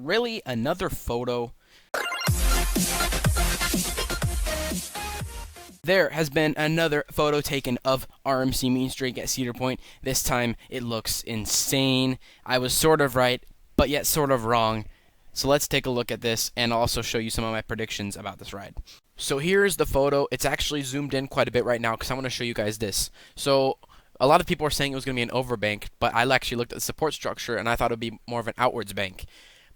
Really? Another photo? There has been another photo taken of RMC Mean Streak at Cedar Point. This time it looks insane. I was sort of right, but yet sort of wrong. So let's take a look at this and also show you some of my predictions about this ride. So here's the photo. It's actually zoomed in quite a bit right now because I want to show you guys this. So a lot of people are saying it was going to be an overbank, but I actually looked at the support structure and I thought it would be more of an outwards bank.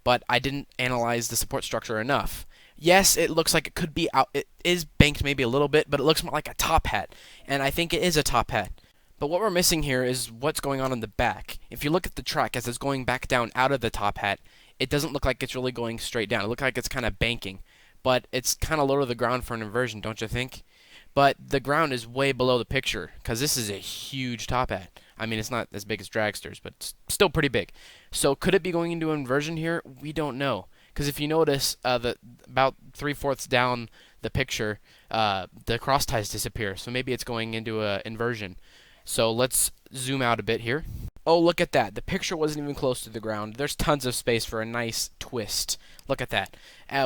But I didn't analyze the support structure enough. Yes, it looks like it could be out. It is banked maybe a little bit, but it looks more like a top hat, and I think it is a top hat. But what we're missing here is what's going on in the back. If you look at the track as it's going back down out of the top hat, it doesn't look like it's really going straight down. It looks like it's kind of banking, but it's kind of low to the ground for an inversion, don't you think? But the ground is way below the picture because this is a huge top hat. I mean, it's not as big as Dragsters, but it's still pretty big. So could it be going into inversion here? We don't know. Because if you notice, about 3/4 down the picture, the cross ties disappear. So maybe it's going into an inversion. So let's zoom out a bit here. Oh, look at that. The picture wasn't even close to the ground. There's tons of space for a nice twist. Look at that.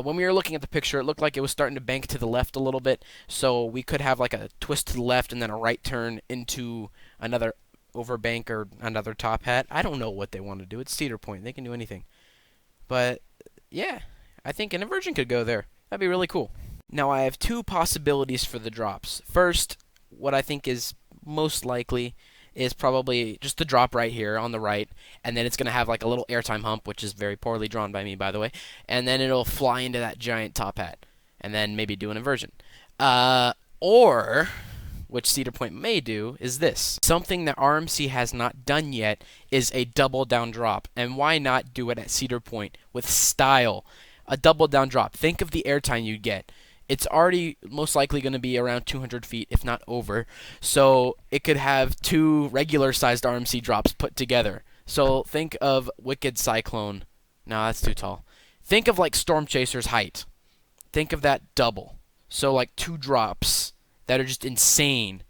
When we were looking at the picture, it looked like it was starting to bank to the left a little bit. So we could have like a twist to the left and then a right turn into another overbank or another top hat. I don't know what they want to do. It's Cedar Point. They can do anything. But yeah, I think an inversion could go there. That'd be really cool. Now I have two possibilities for the drops. First, what I think is most likely is probably just the drop right here on the right, and then it's going to have like a little airtime hump, which is very poorly drawn by me, by the way, and then it'll fly into that giant top hat, and then maybe do an inversion. Or, which Cedar Point may do, is this. Something that RMC has not done yet is a double down drop, and why not do it at Cedar Point with style? A double down drop. Think of the airtime you'd get. It's already most likely going to be around 200 feet, if not over. So it could have two regular-sized RMC drops put together. So think of Wicked Cyclone. No, that's too tall. Think of like Storm Chaser's height. Think of that double. So like two drops that are just insane.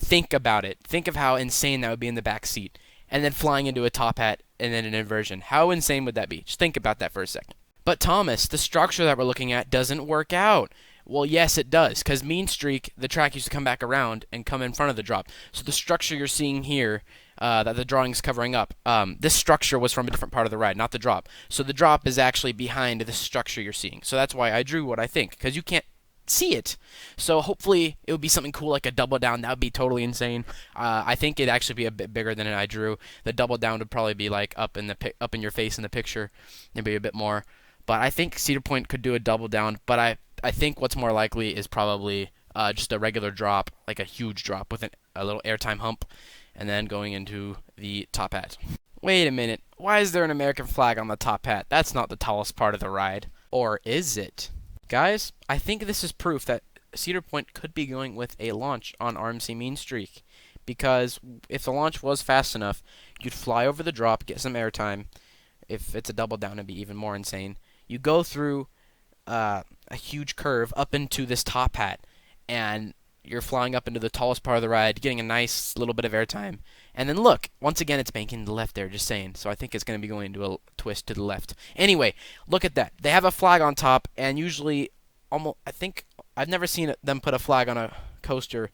Think about it. Think of how insane that would be in the back seat. And then flying into a top hat and then an inversion. How insane would that be? Just think about that for a second. But Thomas, the structure that we're looking at doesn't work out. Well, yes, it does, because Mean Streak, the track used to come back around and come in front of the drop. So the structure you're seeing here, that the drawing's covering up, this structure was from a different part of the ride, not the drop. So the drop is actually behind this structure you're seeing. So that's why I drew what I think, because you can't see it. So hopefully it would be something cool like a double down. That would be totally insane. I think it'd actually be a bit bigger than I drew. The double down would probably be like up in your face in the picture, maybe a bit more. But I think Cedar Point could do a double down, but I think what's more likely is probably just a regular drop, like a huge drop with a little airtime hump, and then going into the top hat. Wait a minute, why is there an American flag on the top hat? That's not the tallest part of the ride. Or is it? Guys, I think this is proof that Cedar Point could be going with a launch on RMC Mean Streak. Because if the launch was fast enough, you'd fly over the drop, get some airtime. If it's a double down, it'd be even more insane. You go through a huge curve up into this top hat, and you're flying up into the tallest part of the ride, getting a nice little bit of airtime. And then look, once again, it's banking to the left there, just saying. So I think it's going to be going into a twist to the left. Anyway, look at that. They have a flag on top, and usually, I think I've never seen them put a flag on a coaster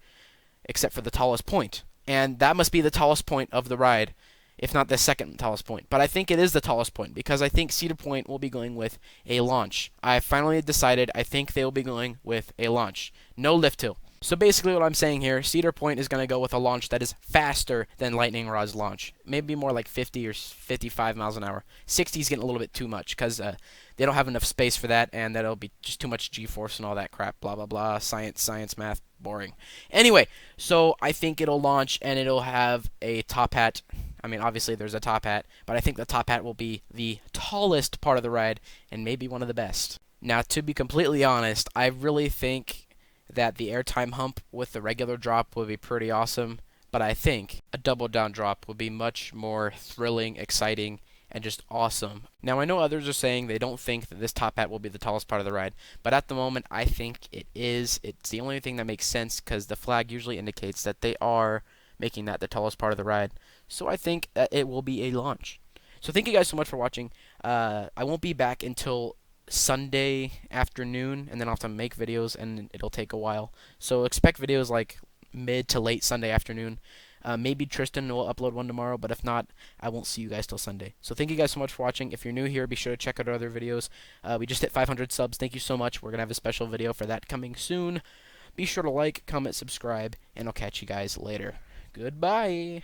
except for the tallest point. And that must be the tallest point of the ride, if not the second tallest point. But I think it is the tallest point, because I think Cedar Point will be going with a launch. I finally decided I think they will be going with a launch. No lift hill. So basically what I'm saying here, Cedar Point is going to go with a launch that is faster than Lightning Rod's launch. Maybe more like 50 or 55 miles an hour. 60 is getting a little bit too much, because they don't have enough space for that, and that'll be just too much G-force and all that crap. Blah, blah, blah. Science, math, boring. Anyway, so I think it'll launch, and it'll have a top hat. I mean, obviously there's a top hat, but I think the top hat will be the tallest part of the ride, and maybe one of the best. Now, to be completely honest, I really think that the airtime hump with the regular drop would be pretty awesome, but I think a double down drop would be much more thrilling, exciting, and just awesome. Now, I know others are saying they don't think that this top hat will be the tallest part of the ride, but at the moment, I think it is. It's the only thing that makes sense, because the flag usually indicates that they are making that the tallest part of the ride. So I think that it will be a launch. So thank you guys so much for watching. I won't be back until Sunday afternoon, and then I'll have to make videos, and it'll take a while. So expect videos like mid to late Sunday afternoon. Maybe Tristan will upload one tomorrow, but if not, I won't see you guys till Sunday. So thank you guys so much for watching. If you're new here, be sure to check out our other videos. We just hit 500 subs. Thank you so much. We're going to have a special video for that coming soon. Be sure to like, comment, subscribe, and I'll catch you guys later. Goodbye.